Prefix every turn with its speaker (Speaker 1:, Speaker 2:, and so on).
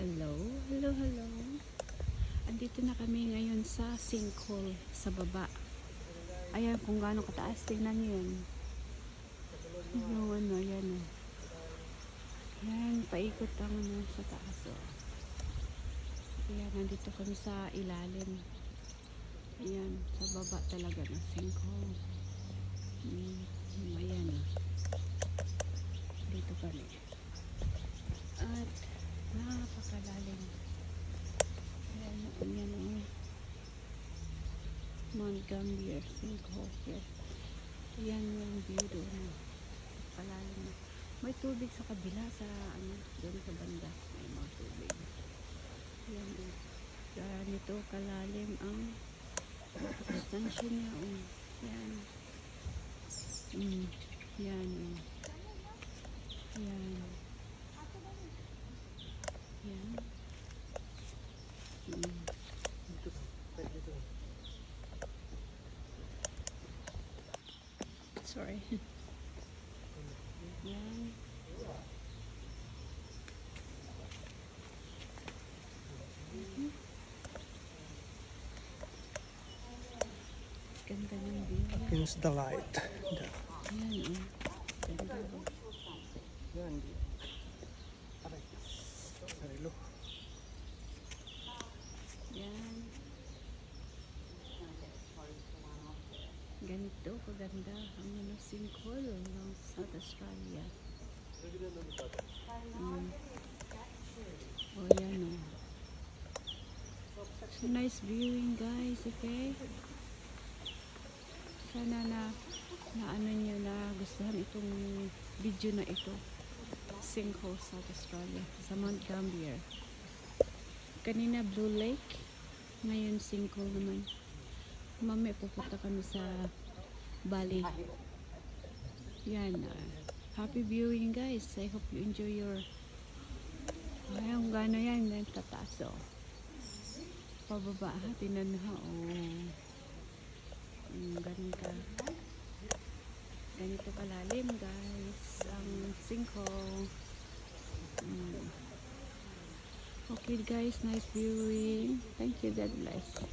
Speaker 1: Hello, hello, hello. Andito na kami ngayon sa sinkhole sa baba. Ayan kung gaano kataas, tingnan nyo yan. Yung ano, ayan o. Ayan, paikot ang ano sa taas o. Ayan, nandito kami sa ilalim. Ayan, sa baba talaga ng sinkhole. Ayan o. Dito kami. At napakalalim. Ayan o. Mount Gambier sinkhole here. Ayan yung view doon. Palalim na. May tubig sa kabila sa ano, doon sa banda. May mga tubig. Ayan doon. Ganito kalalim ang distansya niya. Ayan. Ayan. Ayan. Ayan. Sorry. Ayan. Ganda ng view.
Speaker 2: Against the light.
Speaker 1: Ayan. Ganda.
Speaker 2: Yan. Hello.
Speaker 1: Yan. Ganito kaganda ang mga sinkhole ng South Australia. Oh, yan o. So nice viewing guys, okay? Sana na ano nyo na gustuhan itong video na ito. Sinkhole South Australia sa Mount Gambier. Kanina Blue Lake, ngayon sinkhole naman. Mamaya pupunta kami sa Bali. Yan. Happy viewing guys. I hope you enjoy your ayun, gano yan. Tataas o. Pababa ha. Tinan ha. Ganun ka. Ganito kalalim guys. Ang sinkhole. Okay guys. Nice viewing. Thank you. God bless.